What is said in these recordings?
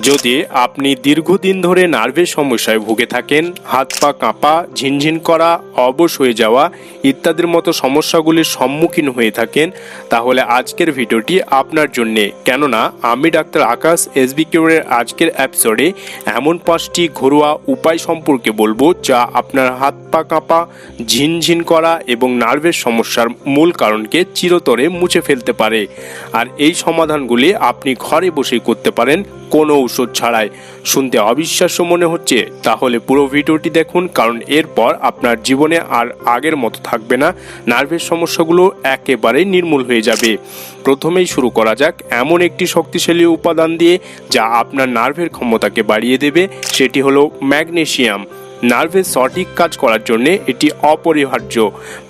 যদি আপনি দীর্ঘদিন ধরে নার্ভের সমস্যায় ভুগে থাকেন, হাত পা কাঁপা, ঝিনঝিন করা, অবশ হয়ে যাওয়া ইত্যাদির মতো সমস্যাগুলির সম্মুখীন হয়ে থাকেন, তাহলে আজকের ভিডিওটি আপনার জন্যে। কেননা আমি ডাক্তার আকাশ এসবি কিউরের আজকের এপিসোডে এমন 5টি ঘরোয়া উপায় সম্পর্কে বলবো যা আপনার হাত পা কাঁপা, ঝিনঝিন করা এবং নার্ভের সমস্যার মূল কারণকে চিরতরে মুছে ফেলতে পারে। আর এই সমাধানগুলি আপনি ঘরে বসেই করতে পারেন, কোনো ঔষধ ছাড়াই। শুনতে অবিশ্বাস্য মনে হচ্ছে? তাহলে পুরো ভিডিওটি দেখুন, কারণ এরপর আপনার জীবনে আর আগের মতো থাকবে না, নার্ভের সমস্যাগুলো একেবারেই নির্মূল হয়ে যাবে। প্রথমেই শুরু করা যাক এমন একটি শক্তিশালী উপাদান দিয়ে যা আপনার নার্ভের ক্ষমতাকে বাড়িয়ে দেবে, সেটি হলো ম্যাগনেসিয়াম। নার্ভের সঠিক কাজ করার জন্য এটি অপরিহার্য।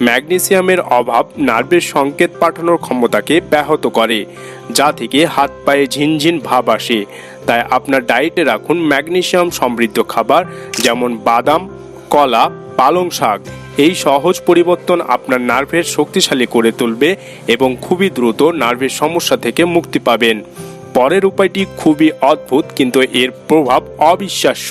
ম্যাগনেসিয়ামের অভাব নার্ভের সংকেত পাঠানোর ক্ষমতাকে ব্যাহত করে, যা থেকে হাত পায়ে ঝিনঝিন ভাব আসে। তাই আপনার ডায়েটে রাখুন ম্যাগনেসিয়াম সমৃদ্ধ খাবার, যেমন বাদাম, কলা, পালং শাক। এই সহজ পরিবর্তন আপনার নার্ভের শক্তিশালী করে তুলবে এবং খুবই দ্রুত নার্ভের সমস্যা থেকে মুক্তি পাবেন। পরের উপায়টি খুবই অদ্ভুত, কিন্তু এর প্রভাব অবিশ্বাস্য।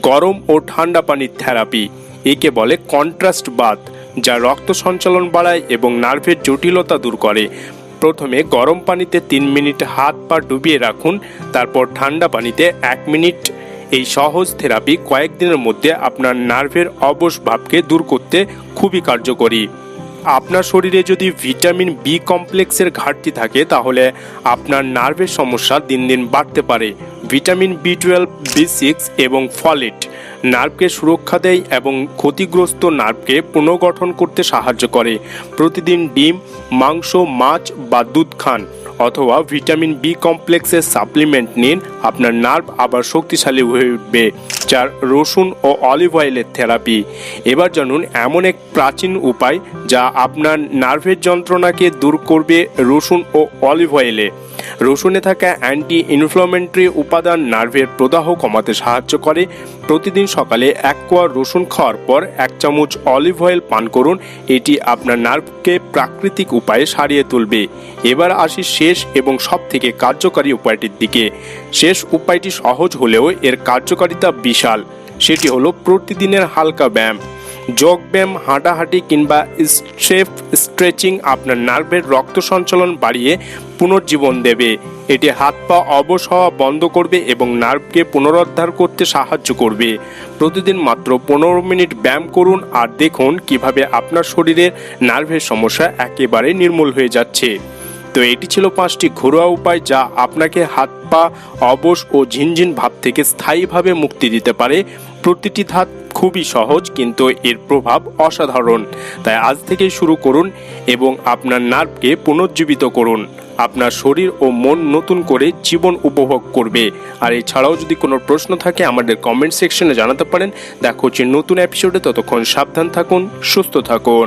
গরম ও ঠান্ডা পানির থেরাপি। একে বলে কন্ট্রাস্ট বাথ, যা রক্ত সঞ্চালন বাড়ায় এবং নার্ভের জটিলতা দূর করে। প্রথমে গরম পানিতে 3 মিনিট হাত পা ডুবিয়ে রাখুন, তারপর ঠান্ডা পানিতে 1 মিনিট। এই সহজ থেরাপি কয়েকদিনের মধ্যে আপনার নার্ভের অবশ ভাবকে দূর করতে খুবই কার্যকরী। আপনার শরীরে যদি ভিটামিন বি কমপ্লেক্সের ঘাটতি থাকে, তাহলে আপনার নার্ভের সমস্যা দিন দিন বাড়তে পারে। ভিটামিন B12, B6 এবং ফলেট নার্ভকে সুরক্ষা দেয় এবং ক্ষতিগ্রস্ত নার্ভকে পুনর্গঠন করতে সাহায্য করে। প্রতিদিন ডিম, মাংস, মাছ বা দুধ খান, অথবা ভিটামিন বি কমপ্লেক্সের সাপ্লিমেন্ট নিন। আপনার নার্ভ আবার শক্তিশালী হয়ে উঠবে। 4. রসুন ও অলিভ অয়েলের থেরাপি। এবার জানুন এমন এক প্রাচীন উপায় যা আপনার নার্ভের যন্ত্রণাকে দূর করবে রসুন ও অলিভ অয়েলে। রসুনে থাকা অ্যান্টি ইনফ্লামেটরি উপাদান নার্ভের প্রদাহ কমাতে সাহায্য করে। প্রতিদিন সকালে 1 কোয়া রসুন খাওয়ার পর 1 চামচ অলিভ অয়েল পান করুন। এটি আপনার নার্ভকে প্রাকৃতিক উপায়ে সারিয়ে তুলবে। এবার আসি শেষ এবং সবথেকে কার্যকারী উপায়টির দিকে। শেষ উপায়টি সহজ হলেও এর কার্যকারিতা বিশাল। সেটি হলো প্রতিদিনের হালকা ব্যায়াম। যোগ ব্যায়াম, হাঁটাহাঁটি কিংবা স্ট্রেচিং আপনার নার্ভের রক্ত সঞ্চালন বাড়িয়ে পুনর্জীবন দেবে। এটি হাত পা অবশ হওয়া বন্ধ করবে এবং নার্ভকে পুনরুদ্ধার করতে সাহায্য করবে। প্রতিদিন মাত্র 15 মিনিট ব্যায়াম করুন আর দেখুন কিভাবে আপনার শরীরের নার্ভের সমস্যা একেবারে নির্মূল হয়ে যাচ্ছে। তো এটি ছিল 5টি ঘরোয়া উপায় যা আপনাকে হাত পা অবশ ও ঝিনঝিন ভাব থেকে স্থায়ীভাবে মুক্তি দিতে পারে। প্রতিটি ধাপ খুবই সহজ, কিন্তু এর প্রভাব অসাধারণ। তাই আজ থেকেই শুরু করুন এবং আপনার নার্ভকে পুনর্জীবিত করুন। আপনার শরীর ও মন নতুন করে জীবন উপভোগ করবে। আর এছাড়াও যদি কোনো প্রশ্ন থাকে আমাদের কমেন্ট সেকশনে জানাতে পারেন। দেখা হচ্ছে নতুন এপিসোডে, ততক্ষণ সাবধান থাকুন, সুস্থ থাকুন।